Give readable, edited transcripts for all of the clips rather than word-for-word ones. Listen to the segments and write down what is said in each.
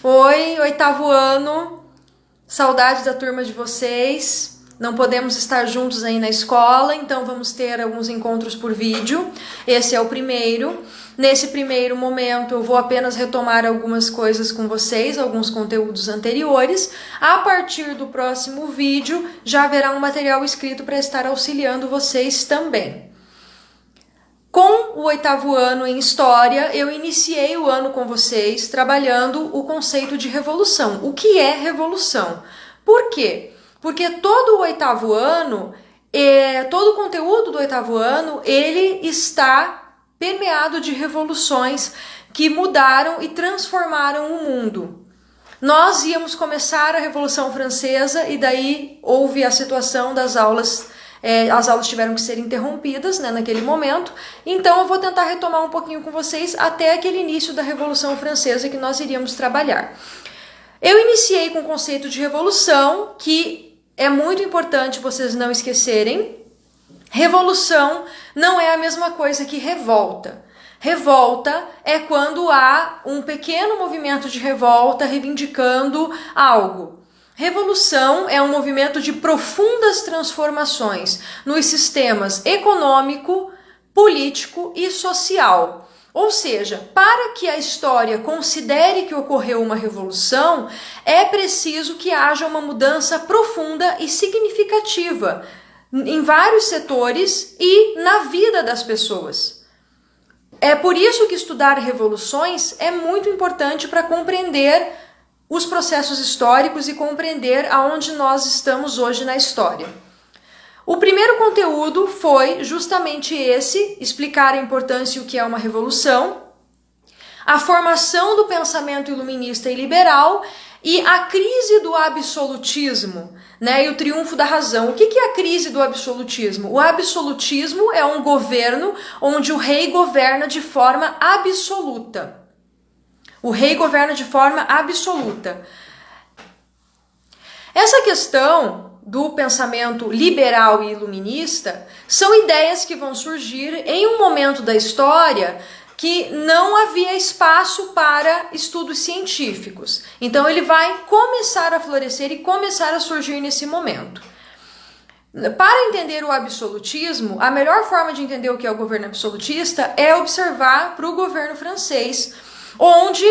Oi, oitavo ano, saudade da turma de vocês. Não podemos estar juntos aí na escola, então vamos ter alguns encontros por vídeo. Esse é o primeiro. Nesse primeiro momento eu vou apenas retomar algumas coisas com vocês, alguns conteúdos anteriores. A partir do próximo vídeo já haverá um material escrito para estar auxiliando vocês também. Com o oitavo ano em História, eu iniciei o ano com vocês trabalhando o conceito de revolução. O que é revolução? Por quê? Porque todo o oitavo ano, todo o conteúdo do oitavo ano, ele está permeado de revoluções que mudaram e transformaram o mundo. Nós íamos começar a Revolução Francesa e daí houve a situação das aulas. As aulas tiveram que ser interrompidas, né, naquele momento, então eu vou tentar retomar um pouquinho com vocês até aquele início da Revolução Francesa que nós iríamos trabalhar. Eu iniciei com o conceito de revolução, que é muito importante vocês não esquecerem. Revolução não é a mesma coisa que revolta. Revolta é quando há um pequeno movimento de revolta reivindicando algo. Revolução é um movimento de profundas transformações nos sistemas econômico, político e social. Ou seja, para que a história considere que ocorreu uma revolução, é preciso que haja uma mudança profunda e significativa em vários setores e na vida das pessoas. É por isso que estudar revoluções é muito importante para compreender os processos históricos e compreender aonde nós estamos hoje na história. O primeiro conteúdo foi justamente esse, explicar a importância e o que é uma revolução, a formação do pensamento iluminista e liberal e a crise do absolutismo, né, e o triunfo da razão. O que é a crise do absolutismo? O absolutismo é um governo onde o rei governa de forma absoluta. O rei governa de forma absoluta. Essa questão do pensamento liberal e iluminista são ideias que vão surgir em um momento da história que não havia espaço para estudos científicos. Então ele vai começar a florescer e começar a surgir nesse momento. Para entender o absolutismo, a melhor forma de entender o que é o governo absolutista é observar para o governo francês, onde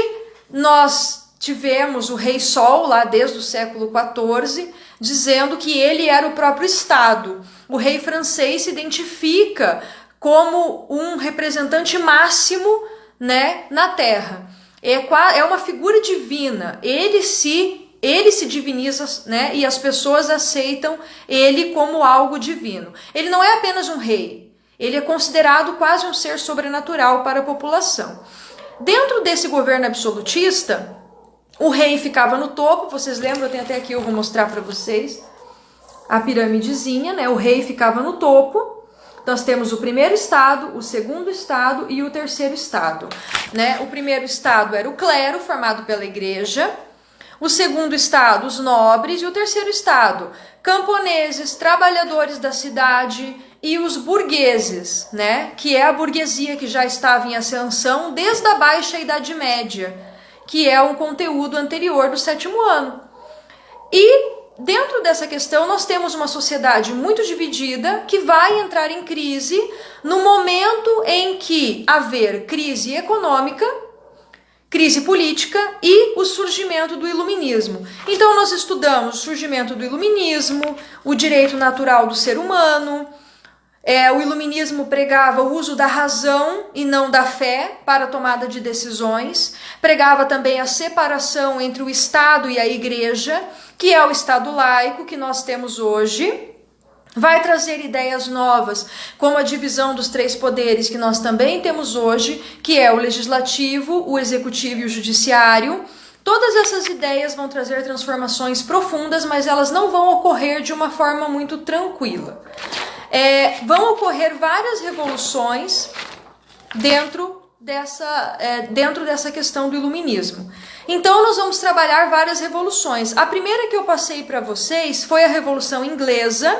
nós tivemos o Rei Sol, lá desde o século XIV, dizendo que ele era o próprio Estado. O rei francês se identifica como um representante máximo, né, na Terra. É uma figura divina. Ele se diviniza, né, e as pessoas aceitam ele como algo divino. Ele não é apenas um rei. Ele é considerado quase um ser sobrenatural para a população. Dentro desse governo absolutista, o rei ficava no topo, vocês lembram? Eu tenho até aqui, eu vou mostrar para vocês a piramidezinha, né? O rei ficava no topo. Nós temos o primeiro estado, o segundo estado e o terceiro estado, né? O primeiro estado era o clero, formado pela igreja. O segundo estado, os nobres. E o terceiro estado, camponeses, trabalhadores da cidade e os burgueses, né? Que é a burguesia que já estava em ascensão desde a Baixa Idade Média, que é um conteúdo anterior do sétimo ano. E dentro dessa questão nós temos uma sociedade muito dividida que vai entrar em crise no momento em que haver crise econômica, crise política e o surgimento do iluminismo. Então nós estudamos o surgimento do iluminismo, o direito natural do ser humano. O iluminismo pregava o uso da razão e não da fé para a tomada de decisões. Pregava também a separação entre o Estado e a Igreja, que é o Estado laico que nós temos hoje. Vai trazer ideias novas, como a divisão dos três poderes que nós também temos hoje, que é o legislativo, o executivo e o judiciário. Todas essas ideias vão trazer transformações profundas, mas elas não vão ocorrer de uma forma muito tranquila. Vão ocorrer várias revoluções dentro dessa questão do iluminismo. Então nós vamos trabalhar várias revoluções. A primeira que eu passei para vocês foi a Revolução Inglesa,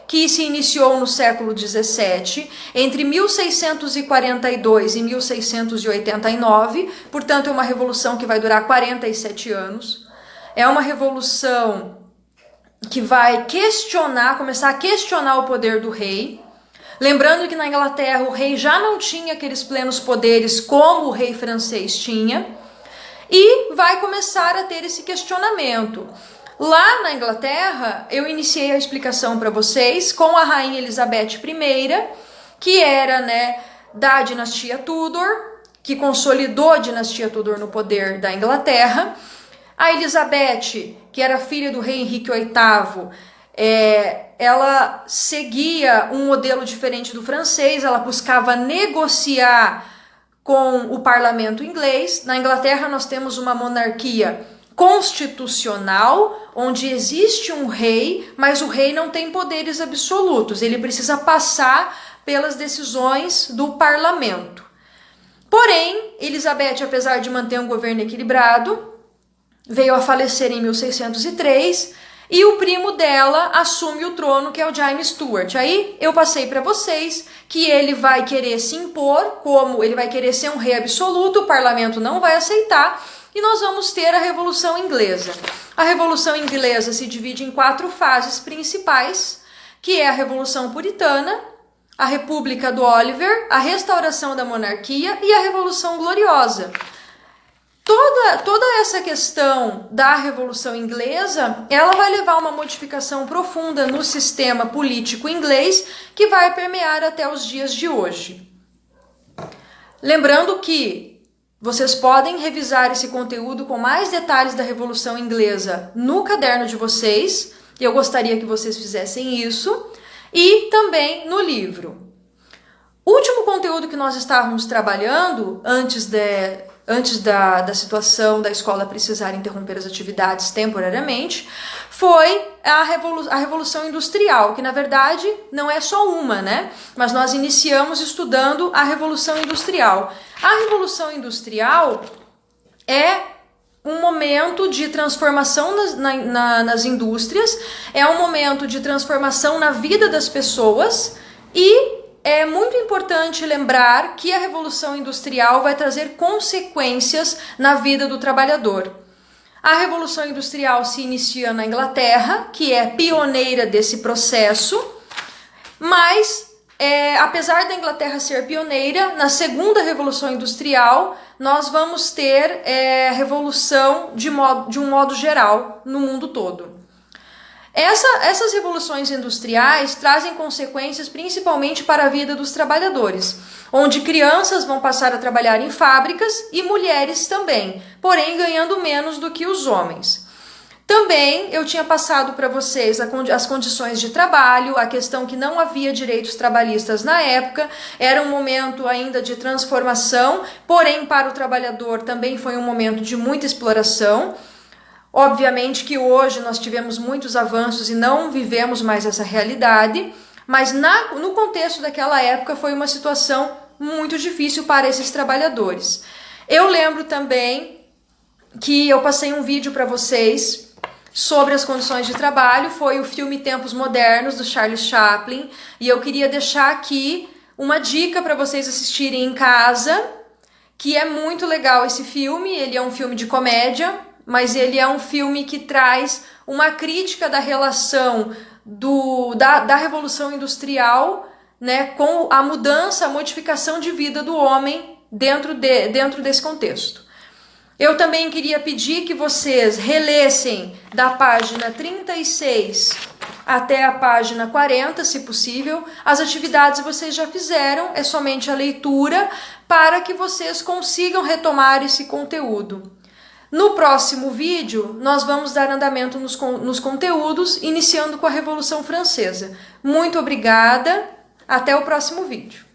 que se iniciou no século XVII, entre 1642 e 1689, portanto é uma revolução que vai durar 47 anos. É uma revolução que vai começar a questionar o poder do rei. Lembrando que na Inglaterra o rei já não tinha aqueles plenos poderes como o rei francês tinha, e vai começar a ter esse questionamento. Lá na Inglaterra, eu iniciei a explicação para vocês com a rainha Elizabeth I, que era, né, da dinastia Tudor, que consolidou a dinastia Tudor no poder da Inglaterra. A Elizabeth, que era filha do rei Henrique VIII, ela seguia um modelo diferente do francês, ela buscava negociar com o parlamento inglês. Na Inglaterra nós temos uma monarquia constitucional, onde existe um rei, mas o rei não tem poderes absolutos, ele precisa passar pelas decisões do parlamento. Porém, Elizabeth, apesar de manter um governo equilibrado, veio a falecer em 1603 e o primo dela assume o trono, que é o Jaime Stuart. Aí eu passei para vocês que ele vai querer se impor, como ele vai querer ser um rei absoluto, o parlamento não vai aceitar, e nós vamos ter a Revolução Inglesa. A Revolução Inglesa se divide em 4 fases principais, que é a Revolução Puritana, a República do Oliver, a Restauração da Monarquia e a Revolução Gloriosa. Toda essa questão da Revolução Inglesa, ela vai levar a uma modificação profunda no sistema político inglês, que vai permear até os dias de hoje. Lembrando que vocês podem revisar esse conteúdo com mais detalhes da Revolução Inglesa no caderno de vocês, e eu gostaria que vocês fizessem isso, e também no livro. O último conteúdo que nós estávamos trabalhando, antes da situação da escola precisar interromper as atividades temporariamente, foi a Revolução Industrial, que na verdade não é só uma, né? Mas nós iniciamos estudando a Revolução Industrial. A Revolução Industrial é um momento de transformação nas indústrias, é um momento de transformação na vida das pessoas, e é muito importante lembrar que a Revolução Industrial vai trazer consequências na vida do trabalhador. A Revolução Industrial se inicia na Inglaterra, que é pioneira desse processo, mas apesar da Inglaterra ser pioneira, na segunda Revolução Industrial nós vamos ter revolução de um modo geral no mundo todo. Essas revoluções industriais trazem consequências principalmente para a vida dos trabalhadores, onde crianças vão passar a trabalhar em fábricas e mulheres também, porém ganhando menos do que os homens. Também eu tinha passado para vocês as condições de trabalho, a questão que não havia direitos trabalhistas na época, era um momento ainda de transformação, porém para o trabalhador também foi um momento de muita exploração. Obviamente que hoje nós tivemos muitos avanços e não vivemos mais essa realidade, mas no contexto daquela época foi uma situação muito difícil para esses trabalhadores. Eu lembro também que eu passei um vídeo para vocês sobre as condições de trabalho, foi o filme Tempos Modernos, do Charles Chaplin, e eu queria deixar aqui uma dica para vocês assistirem em casa, que é muito legal esse filme. Ele é um filme de comédia, mas ele é um filme que traz uma crítica da relação da Revolução Industrial, né, com a mudança, a modificação de vida do homem dentro desse contexto. Eu também queria pedir que vocês relessem da página 36 até a página 40, se possível. As atividades vocês já fizeram, é somente a leitura para que vocês consigam retomar esse conteúdo. No próximo vídeo, nós vamos dar andamento nos conteúdos, iniciando com a Revolução Francesa. Muito obrigada, até o próximo vídeo.